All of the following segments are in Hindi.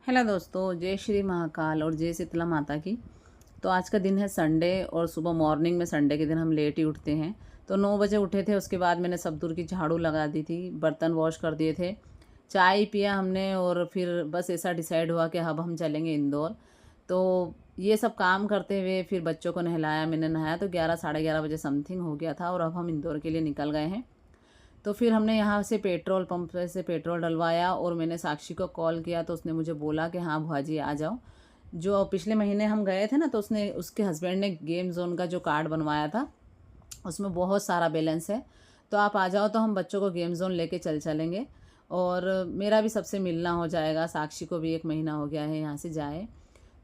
हेलो दोस्तों, जय श्री महाकाल और जय शीतला माता की। तो आज का दिन है संडे और सुबह मॉर्निंग में संडे के दिन हम लेट ही उठते हैं। तो 9 बजे उठे थे। उसके बाद मैंने सब दूर की झाड़ू लगा दी थी, बर्तन वॉश कर दिए थे, चाय पिया हमने और फिर बस ऐसा डिसाइड हुआ कि अब हम चलेंगे इंदौर। तो ये सब काम करते हुए फिर बच्चों को नहलाया, मैंने नहाया तो 11 साढ़े 11 बजे समथिंग हो गया था और अब हम इंदौर के लिए निकल गए हैं। तो फिर हमने यहाँ से पेट्रोल पंप से पेट्रोल डलवाया और मैंने साक्षी को कॉल किया तो उसने मुझे बोला कि हाँ बुआ जी आ जाओ। जो पिछले महीने हम गए थे ना, तो उसने उसके हस्बैंड ने गेम जोन का जो कार्ड बनवाया था उसमें बहुत सारा बैलेंस है, तो आप आ जाओ तो हम बच्चों को गेम जोन लेके चलेंगे और मेरा भी सबसे मिलना हो जाएगा। साक्षी को भी 1 महीना हो गया है यहाँ से जाए।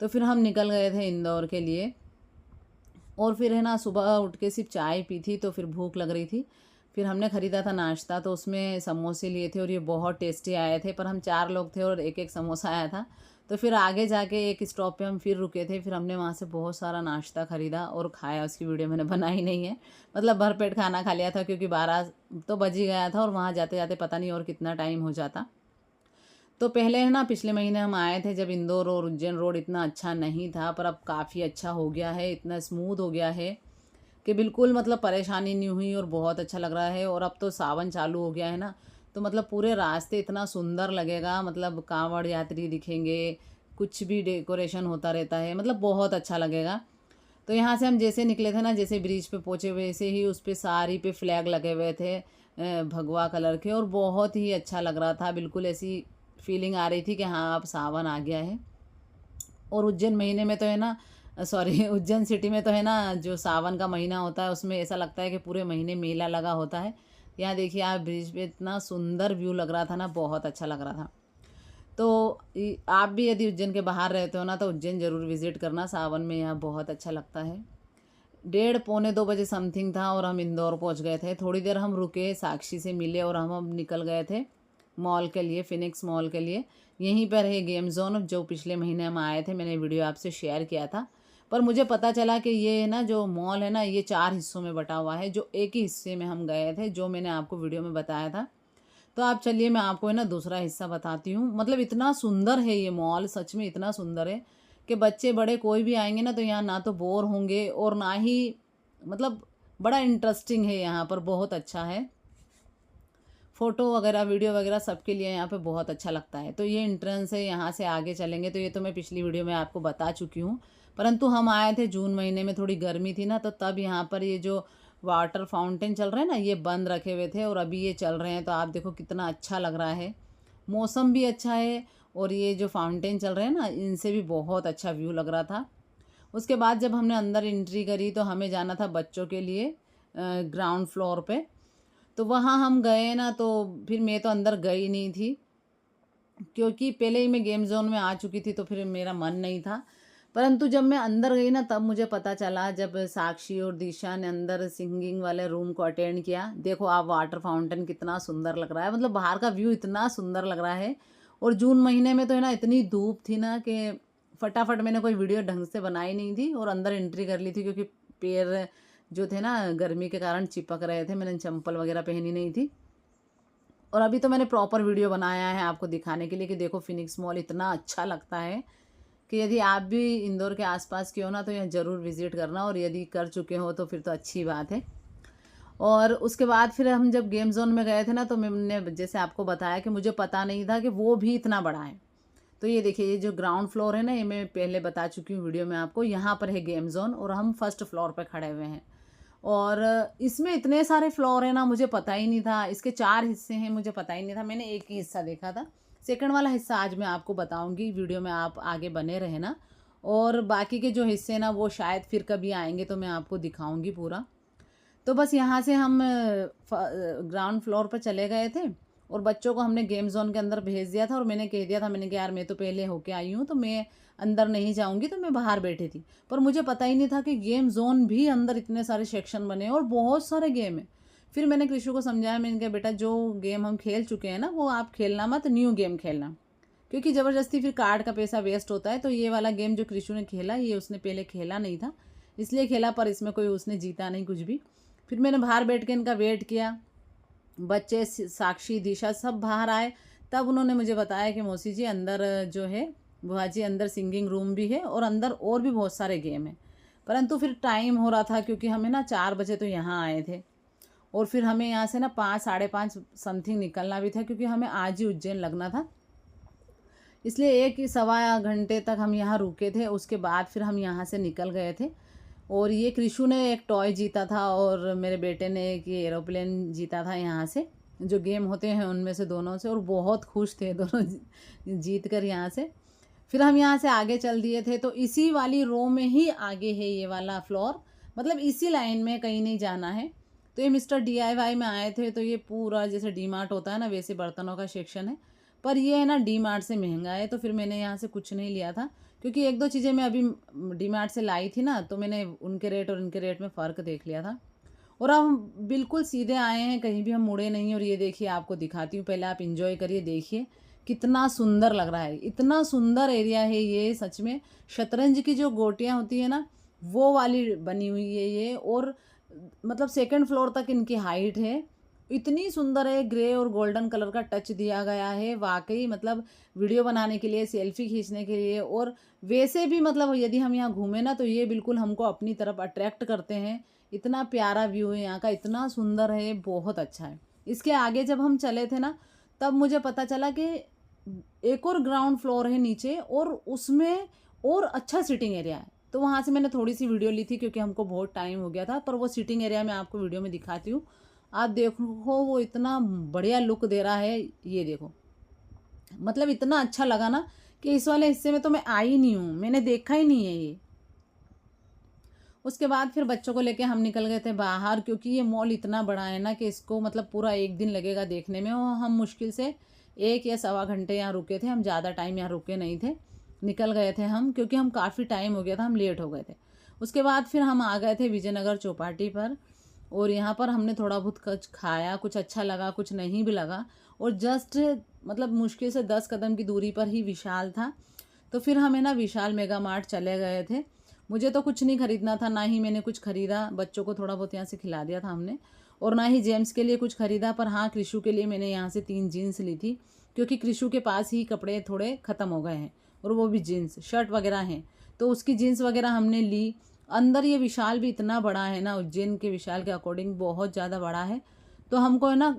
तो फिर हम निकल गए थे इंदौर के लिए। और फिर है ना, सुबह उठ के सिर्फ चाय पी थी तो फिर भूख लग रही थी। फिर हमने ख़रीदा था नाश्ता, तो उसमें समोसे लिए थे और ये बहुत टेस्टी आए थे, पर हम 4 लोग थे और एक एक समोसा आया था। तो फिर आगे जाके एक स्टॉप पे हम फिर रुके थे, फिर हमने वहाँ से बहुत सारा नाश्ता ख़रीदा और खाया। उसकी वीडियो मैंने बनाई नहीं है, मतलब भरपेट खाना खा लिया था क्योंकि 12 तो बज ही गया था और वहाँ जाते जाते पता नहीं और कितना टाइम हो जाता। तो पहले है ना, पिछले महीने हम आए थे जब इंदौर और उज्जैन रोड इतना अच्छा नहीं था, पर अब काफ़ी अच्छा हो गया है, इतना स्मूथ हो गया है कि बिल्कुल मतलब परेशानी नहीं हुई और बहुत अच्छा लग रहा है। और अब तो सावन चालू हो गया है ना, तो मतलब पूरे रास्ते इतना सुंदर लगेगा, मतलब कांवड़ यात्री दिखेंगे, कुछ भी डेकोरेशन होता रहता है, मतलब बहुत अच्छा लगेगा। तो यहाँ से हम जैसे निकले थे ना, जैसे ब्रिज पे पहुँचे वैसे ही उस पे सारी पे फ्लैग लगे हुए थे भगवा कलर के, और बहुत ही अच्छा लग रहा था। बिल्कुल ऐसी फीलिंग आ रही थी कि हाँ अब सावन आ गया है। और उज्जैन महीने में तो है ना, सॉरी उज्जैन सिटी में तो है ना, जो सावन का महीना होता है उसमें ऐसा लगता है कि पूरे महीने मेला लगा होता है। यहाँ देखिए आप, ब्रिज पे इतना सुंदर व्यू लग रहा था ना, बहुत अच्छा लग रहा था। तो आप भी यदि उज्जैन के बाहर रहते हो ना, तो उज्जैन ज़रूर विज़िट करना, सावन में यहाँ बहुत अच्छा लगता है। 1:30-2 बजे समथिंग था और हम इंदौर पहुँच गए थे। थोड़ी देर हम रुके, साक्षी से मिले और हम अब निकल गए थे मॉल के लिए, फिनिक्स मॉल के लिए। यहीं पर है गेम ज़ोन, जो पिछले महीने हम आए थे, मैंने वीडियो आपसे शेयर किया था। पर मुझे पता चला कि ये ना जो मॉल है ना, ये 4 हिस्सों में बँटा हुआ है, जो एक ही हिस्से में हम गए थे, जो मैंने आपको वीडियो में बताया था। तो आप चलिए मैं आपको है ना दूसरा हिस्सा बताती हूँ। मतलब इतना सुंदर है ये मॉल, सच में इतना सुंदर है कि बच्चे बड़े कोई भी आएँगे ना, तो यहाँ ना तो बोर होंगे और ना ही, मतलब बड़ा इंटरेस्टिंग है यहाँ पर, बहुत अच्छा है। फ़ोटो वगैरह, वीडियो वगैरह सबके लिए यहाँ पे बहुत अच्छा लगता है। तो ये एंट्रेंस है, यहाँ से आगे चलेंगे तो ये तो मैं पिछली वीडियो में आपको बता चुकी हूँ। परंतु हम आए थे जून महीने में, थोड़ी गर्मी थी ना, तो तब यहाँ पर ये जो वाटर फाउंटेन चल रहे हैं ना, ये बंद रखे हुए थे और अभी ये चल रहे हैं। तो आप देखो कितना अच्छा लग रहा है, मौसम भी अच्छा है और ये जो फाउंटेन चल रहे हैं ना, इनसे भी बहुत अच्छा व्यू लग रहा था। उसके बाद जब हमने अंदर एंट्री करी तो हमें जाना था बच्चों के लिए ग्राउंड फ्लोर पे। तो वहाँ हम गए ना, तो फिर मैं तो अंदर गई नहीं थी क्योंकि पहले ही मैं गेम ज़ोन में आ चुकी थी, तो फिर मेरा मन नहीं था। परंतु जब मैं अंदर गई ना, तब मुझे पता चला, जब साक्षी और दिशा ने अंदर सिंगिंग वाले रूम को अटेंड किया। देखो आप, वाटर फाउंटेन कितना सुंदर लग रहा है, मतलब बाहर का व्यू इतना सुंदर लग रहा है। और जून महीने में तो है ना, इतनी धूप थी ना कि फटाफट मैंने कोई वीडियो ढंग से बनाई नहीं थी और अंदर एंट्री कर ली थी, क्योंकि पैर जो थे ना गर्मी के कारण चिपक रहे थे, मैंने चंपल वगैरह पहनी नहीं थी। और अभी तो मैंने प्रॉपर वीडियो बनाया है आपको दिखाने के लिए कि देखो फिनिक्स मॉल इतना अच्छा लगता है कि यदि आप भी इंदौर के आसपास के हो ना, तो यहाँ ज़रूर विज़िट करना, और यदि कर चुके हो तो फिर तो अच्छी बात है। और उसके बाद फिर हम जब गेम ज़ोन में गए थे ना, तो मैंने जैसे आपको बताया कि मुझे पता नहीं था कि वो भी इतना बड़ा है। तो ये देखिए, ये जो ग्राउंड फ्लोर है ना, ये मैं पहले बता चुकी हूँ वीडियो में आपको, यहाँ पर है गेम ज़ोन और हम फर्स्ट फ्लोर पे खड़े हुए हैं। और इसमें इतने सारे फ्लोर हैं ना, मुझे पता ही नहीं था। इसके 4 हिस्से हैं, मुझे पता ही नहीं था, मैंने एक ही हिस्सा देखा था। सेकंड वाला हिस्सा आज मैं आपको बताऊंगी, वीडियो में आप आगे बने रहना। और बाकी के जो हिस्से ना, वो शायद फिर कभी आएंगे तो मैं आपको दिखाऊंगी पूरा। तो बस यहाँ से हम ग्राउंड फ्लोर पर चले गए थे और बच्चों को हमने गेम जोन के अंदर भेज दिया था। और मैंने कह दिया था, मैंने कहा यार मैं तो पहले होके आई हूँ, तो मैं अंदर नहीं जाऊँगी, तो मैं बाहर बैठी थी। पर मुझे पता ही नहीं था कि गेम जोन भी अंदर इतने सारे सेक्शन बने हैं और बहुत सारे गेम हैं। फिर मैंने कृषु को समझाया, मैंने कहा बेटा जो गेम हम खेल चुके हैं ना, वो आप खेलना मत, न्यू गेम खेलना, क्योंकि ज़बरदस्ती फिर कार्ड का पैसा वेस्ट होता है। तो ये वाला गेम जो कृषु ने खेला, ये उसने पहले खेला नहीं था, इसलिए खेला, पर इसमें कोई उसने जीता नहीं कुछ भी। फिर मैंने बाहर बैठ के इनका वेट किया, बच्चे साक्षी दिशा सब बाहर आए। तब उन्होंने मुझे बताया कि मौसी जी अंदर जो है बुआ जी अंदर सिंगिंग रूम भी है और अंदर और भी बहुत सारे गेम हैं। परंतु फिर टाइम हो रहा था क्योंकि हमें ना 4 बजे तो यहाँ आए थे और फिर हमें यहाँ से ना 5 साढ़े 5 समथिंग निकलना भी था क्योंकि हमें आज ही उज्जैन लगना था। इसलिए 1 सवा घंटे तक हम यहाँ रुके थे। उसके बाद फिर हम यहाँ से निकल गए थे। और ये कृषु ने एक टॉय जीता था और मेरे बेटे ने एक ये एरोप्लेन जीता था यहाँ से, जो गेम होते हैं उनमें से दोनों से, और बहुत खुश थे दोनों जीत कर यहाँ से। फिर हम यहाँ से आगे चल दिए थे। तो इसी वाली रो में ही आगे है ये वाला फ्लोर, मतलब इसी लाइन में, कहीं नहीं जाना है। तो ये मिस्टर DIY में आए थे। तो ये पूरा जैसे डी मार्ट होता है ना, वैसे बर्तनों का सेक्शन है, पर ये है ना डी मार्ट से महंगा है। तो फिर मैंने यहाँ से कुछ नहीं लिया था क्योंकि 1-2 चीज़ें मैं अभी डी मार्ट से लाई थी ना, तो मैंने उनके रेट और इनके रेट में फ़र्क देख लिया था। और अब हम बिल्कुल सीधे आए हैं, कहीं भी हम मुड़े नहीं। और ये देखिए, आपको दिखाती हूँ, पहले आप इंजॉय करिए, देखिए कितना सुंदर लग रहा है। इतना सुंदर एरिया है ये, सच में। शतरंज की जो गोटियाँ होती है ना, वो वाली बनी हुई है ये। और मतलब 2nd फ्लोर तक इनकी हाइट है। इतनी सुंदर है, ग्रे और गोल्डन कलर का टच दिया गया है। वाकई मतलब वीडियो बनाने के लिए, सेल्फी खींचने के लिए, और वैसे भी मतलब यदि हम यहाँ घूमें ना, तो ये बिल्कुल हमको अपनी तरफ अट्रैक्ट करते हैं। इतना प्यारा व्यू है यहाँ का, इतना सुंदर है, बहुत अच्छा है। इसके आगे जब हम चले थे ना, तब मुझे पता चला कि एक और ग्राउंड फ्लोर है नीचे, और उसमें और अच्छा सिटिंग एरिया है। तो वहाँ से मैंने थोड़ी सी वीडियो ली थी क्योंकि हमको बहुत टाइम हो गया था। पर वो सिटिंग एरिया मैं आपको वीडियो में दिखाती हूँ, आप देखो, वो इतना बढ़िया लुक दे रहा है। ये देखो, मतलब इतना अच्छा लगा ना कि इस वाले हिस्से में तो मैं आई नहीं हूँ, मैंने देखा ही नहीं है ये। उसके बाद फिर बच्चों को लेके हम निकल गए थे बाहर, क्योंकि ये मॉल इतना बड़ा है ना कि इसको मतलब पूरा 1 दिन लगेगा देखने में। और हम मुश्किल से 1 या 1.25 घंटे यहाँ रुके थे। हम ज़्यादा टाइम यहाँ रुके नहीं थे, निकल गए थे हम, क्योंकि हम काफ़ी टाइम हो गया था, हम लेट हो गए थे। उसके बाद फिर हम आ गए थे विजयनगर चौपाटी पर। और यहाँ पर हमने थोड़ा बहुत कुछ खाया, कुछ अच्छा लगा, कुछ नहीं भी लगा। और जस्ट मतलब मुश्किल से 10 कदम की दूरी पर ही विशाल था। तो फिर हमें ना विशाल मेगा मार्ट चले गए थे। मुझे तो कुछ नहीं खरीदना था, ना ही मैंने कुछ खरीदा। बच्चों को थोड़ा बहुत यहाँ से खिला दिया था हमने, और ना ही जेम्स के लिए कुछ खरीदा। पर हाँ, कृषु के लिए मैंने यहाँ से 3 जीन्स ली थी, क्योंकि कृषु के पास ही कपड़े थोड़े ख़त्म हो गए हैं, और वो भी जीन्स शर्ट वगैरह हैं। तो उसकी जीन्स वगैरह हमने ली। अंदर ये विशाल भी इतना बड़ा है ना, उज्जैन के विशाल के अकॉर्डिंग बहुत ज़्यादा बड़ा है। तो हमको है ना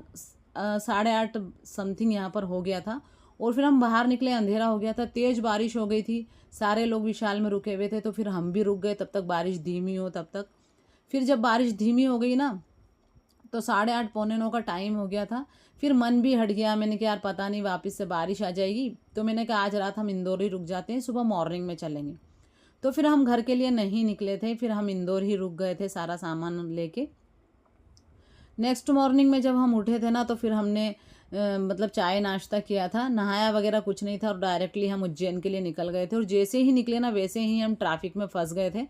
8:30 समथिंग यहाँ पर हो गया था। और फिर हम बाहर निकले, अंधेरा हो गया था, तेज़ बारिश हो गई थी। सारे लोग विशाल में रुके हुए थे, तो फिर हम भी रुक गए तब तक बारिश धीमी हो तब तक। फिर जब बारिश धीमी हो गई ना, तो 8:30 पौने 9 का टाइम हो गया था। फिर मन भी हट गया, मैंने कहा यार पता नहीं वापस से बारिश आ जाएगी। तो मैंने कहा आज रात हम इंदौर ही रुक जाते हैं, सुबह मॉर्निंग में चलेंगे। तो फिर हम घर के लिए नहीं निकले थे, फिर हम इंदौर ही रुक गए थे सारा सामान लेके। नेक्स्ट मॉर्निंग में जब हम उठे थे ना, तो फिर हमने मतलब चाय नाश्ता किया था, नहाया वगैरह कुछ नहीं था, और डायरेक्टली हम उज्जैन के लिए निकल गए थे। और जैसे ही निकले ना, वैसे ही हम ट्रैफिक में फंस गए थे।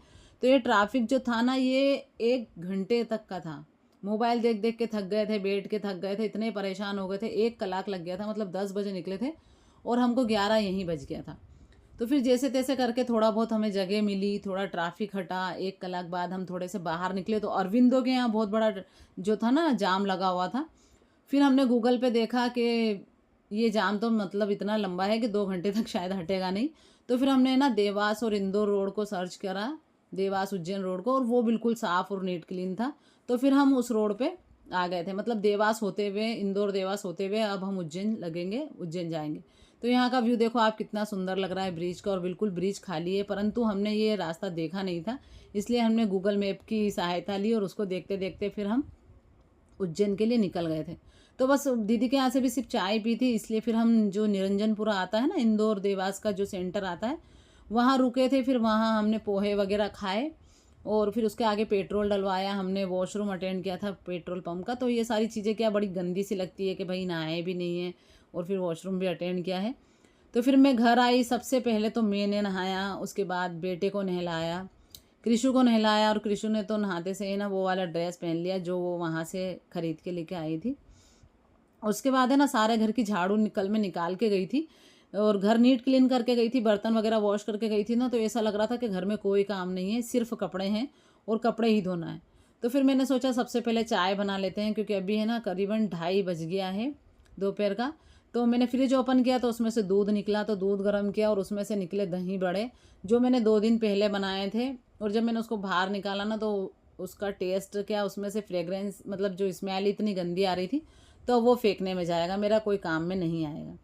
तो ये ट्रैफिक जो था ना, ये 1 घंटे तक का था। मोबाइल देख देख के थक गए थे, बैठ के थक गए थे, इतने परेशान हो गए थे। 1 कलाक लग गया था, मतलब 10 बजे निकले थे और हमको 11 यहीं बज गया था। तो फिर जैसे तैसे करके थोड़ा बहुत हमें जगह मिली, थोड़ा ट्रैफिक हटा। 1 कलाक बाद हम थोड़े से बाहर निकले, तो अरविंदो के यहाँ बहुत बड़ा जो था ना, जाम लगा हुआ था। फिर हमने गूगल पे देखा कि ये जाम तो मतलब इतना लंबा है कि 2 घंटे तक शायद हटेगा नहीं। तो फिर हमने ना देवास और इंदौर रोड को सर्च करा, देवास उज्जैन रोड को, और वो बिल्कुल साफ़ और नीट क्लीन था। तो फिर हम उस रोड पे आ गए थे, मतलब देवास होते हुए, इंदौर देवास होते हुए अब हम उज्जैन लगेंगे, उज्जैन जाएंगे। तो यहाँ का व्यू देखो आप, कितना सुंदर लग रहा है ब्रिज का, और बिल्कुल ब्रिज खाली है। परंतु हमने ये रास्ता देखा नहीं था, इसलिए हमने गूगल मैप की सहायता ली, और उसको देखते देखते फिर हम उज्जैन के लिए निकल गए थे। तो बस दीदी के यहाँ से भी सिर्फ चाय पी थी, इसलिए फिर हम जो निरंजनपुरा आता है ना, इंदौर देवास का जो सेंटर आता है, वहाँ रुके थे। फिर वहाँ हमने पोहे वगैरह खाए, और फिर उसके आगे पेट्रोल डलवाया हमने, वॉशरूम अटेंड किया था पेट्रोल पंप का। तो ये सारी चीज़ें क्या बड़ी गंदी सी लगती है कि भाई नहाए भी नहीं है और फिर वॉशरूम भी अटेंड किया है। तो फिर मैं घर आई, सबसे पहले तो मैंने नहाया, उसके बाद बेटे को नहलाया, कृषु को नहलाया। और कृषु ने तो नहाते से ही ना वो वाला ड्रेस पहन लिया जो वो वहाँ से ख़रीद के लेके आई थी। उसके बाद है ना, सारे घर की झाड़ू निकाल के गई थी, और घर नीट क्लीन करके गई थी, बर्तन वगैरह वॉश करके गई थी ना। तो ऐसा लग रहा था कि घर में कोई काम नहीं है, सिर्फ कपड़े हैं और कपड़े ही धोना है। तो फिर मैंने सोचा सबसे पहले चाय बना लेते हैं, क्योंकि अभी है ना करीबन 2:30 बज गया है दोपहर का। तो मैंने फ्रिज ओपन किया तो उसमें से दूध निकला, तो दूध गर्म किया और उसमें से निकले दही बड़े जो मैंने 2 दिन पहले बनाए थे। और जब मैंने उसको बाहर निकाला ना, तो उसका टेस्ट क्या, उसमें से फ्रेग्रेंस मतलब जो स्मेल इतनी गंदी आ रही थी, तो वो फेंकने में जाएगा, मेरा कोई काम में नहीं आएगा।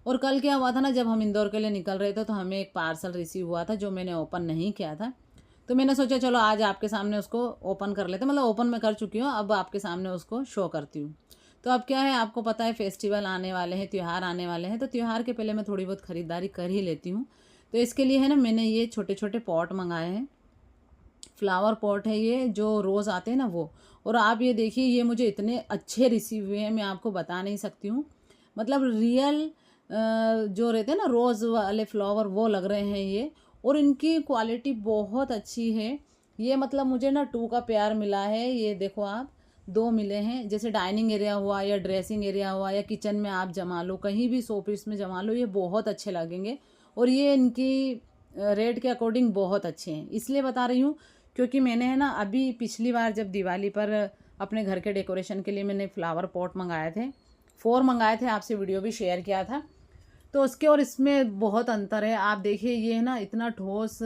और कल क्या हुआ था ना, जब हम इंदौर के लिए निकल रहे थे तो हमें एक पार्सल रिसीव हुआ था जो मैंने ओपन नहीं किया था। तो मैंने सोचा चलो आज आपके सामने उसको ओपन कर लेते, मतलब ओपन मैं कर चुकी हूँ, अब आपके सामने उसको शो करती हूँ। तो अब क्या है, आपको पता है फेस्टिवल आने वाले हैं, त्यौहार आने वाले हैं, तो त्यौहार के पहले मैं थोड़ी बहुत ख़रीदारी कर ही लेती हूँ। तो इसके लिए है ना, मैंने ये छोटे छोटे पॉट मंगाए हैं, फ्लावर पॉट है ये, जो रोज़ आते हैं ना वो। और आप ये देखिए, ये मुझे इतने अच्छे रिसीव हुए हैं, मैं आपको बता नहीं सकती हूँ। मतलब रियल जो रहते हैं ना रोज़ वाले फ्लावर, वो लग रहे हैं ये। और इनकी क्वालिटी बहुत अच्छी है। ये मतलब मुझे ना 2 का पेयर मिला है, ये देखो आप, 2 मिले हैं। जैसे डाइनिंग एरिया हुआ या ड्रेसिंग एरिया हुआ या किचन में आप जमा लो, कहीं भी शो पीस में जमा लो, ये बहुत अच्छे लगेंगे। और ये इनकी रेट के अकॉर्डिंग बहुत अच्छे हैं, इसलिए बता रही हूँ क्योंकि मैंने है ना अभी पिछली बार जब दिवाली पर अपने घर के डेकोरेशन के लिए मैंने फ्लावर पॉट मंगाए थे, 4 मंगाए थे, आपसे वीडियो भी शेयर किया था। तो उसके और इसमें बहुत अंतर है। आप देखिए, ये है ना इतना ठोस,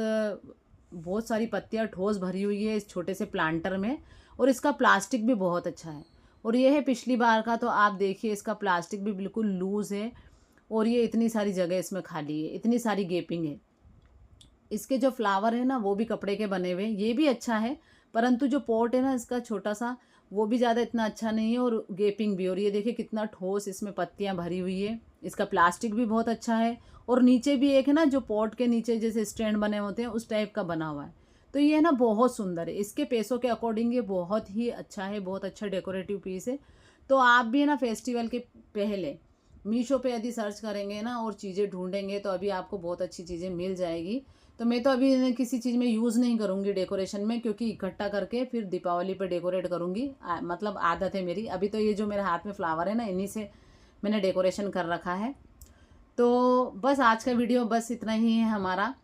बहुत सारी पत्तियाँ ठोस भरी हुई है इस छोटे से प्लांटर में। और इसका प्लास्टिक भी बहुत अच्छा है। और ये है पिछली बार का, तो आप देखिए इसका प्लास्टिक भी बिल्कुल लूज़ है। और ये इतनी सारी जगह इसमें खाली है, इतनी सारी गेपिंग है। इसके जो फ्लावर है ना वो भी कपड़े के बने हुए हैं, ये भी अच्छा है। परंतु जो पॉट है ना इसका छोटा सा, वो भी ज़्यादा इतना अच्छा नहीं है और गेपिंग भी। और ये देखिए कितना ठोस इसमें पत्तियाँ भरी हुई है। इसका प्लास्टिक भी बहुत अच्छा है। और नीचे भी एक है ना, जो पॉट के नीचे जैसे स्टैंड बने होते हैं उस टाइप का बना हुआ है। तो ये है ना बहुत सुंदर है, इसके पैसों के अकॉर्डिंग ये बहुत ही अच्छा है, बहुत अच्छा डेकोरेटिव पीस है। तो आप भी है ना फेस्टिवल के पहले मीशो पे यदि सर्च करेंगे ना और चीज़ें ढूंढेंगे तो अभी आपको बहुत अच्छी चीज़ें मिल जाएगी। तो मैं तो अभी इन्हें किसी चीज़ में यूज़ नहीं करूँगी डेकोरेशन में, क्योंकि इकट्ठा करके फिर दीपावली पे डेकोरेट करूँगी। मतलब आदत है मेरी। अभी तो ये जो मेरे हाथ में फ्लावर है ना, इन्हीं से मैंने डेकोरेशन कर रखा है। तो बस आज का वीडियो बस इतना ही है हमारा।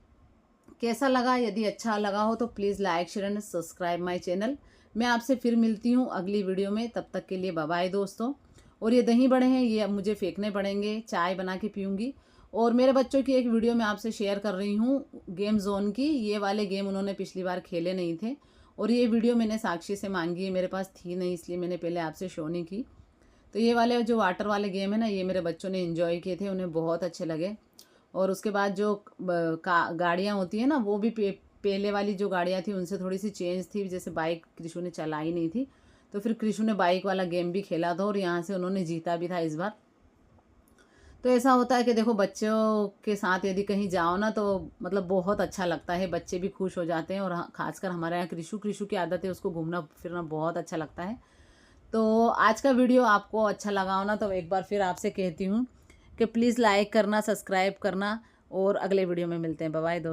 कैसा लगा, यदि अच्छा लगा हो तो please like share and subscribe my channel. मैं आपसे फिर मिलती हूँ अगली वीडियो में, तब तक के लिए बाय बाय दोस्तों। और ये दही बड़े हैं, ये अब मुझे फेंकने पड़ेंगे, चाय बना के पीऊँगी। और मेरे बच्चों की एक वीडियो मैं आपसे शेयर कर रही हूँ गेम जोन की। ये वाले गेम उन्होंने पिछली बार खेले नहीं थे, और ये वीडियो मैंने साक्षी से मांगी है, मेरे पास थी नहीं इसलिए मैंने पहले आपसे शो नहीं की। तो ये वाले जो वाटर वाले गेम है ना, ये मेरे बच्चों ने इन्जॉय किए थे, उन्हें बहुत अच्छे लगे। और उसके बाद जो गाड़ियाँ होती हैं ना, वो भी पहले वाली जो गाड़ियाँ थी उनसे थोड़ी सी चेंज थी। जैसे बाइक कृषु ने चलाई नहीं थी, तो फिर कृषु ने बाइक वाला गेम भी खेला था और यहाँ से उन्होंने जीता भी था इस बार। तो ऐसा होता है कि देखो, बच्चों के साथ यदि कहीं जाओ ना, तो मतलब बहुत अच्छा लगता है, बच्चे भी खुश हो जाते हैं। और खासकर हमारे यहाँ कृषु की आदत है, उसको घूमना फिरना बहुत अच्छा लगता है। तो आज का वीडियो आपको अच्छा लगा हो ना, तो एक बार फिर आपसे कहती हूँ कि प्लीज़ लाइक करना, सब्सक्राइब करना, और अगले वीडियो में मिलते हैं। बाय बाय दोस्तों।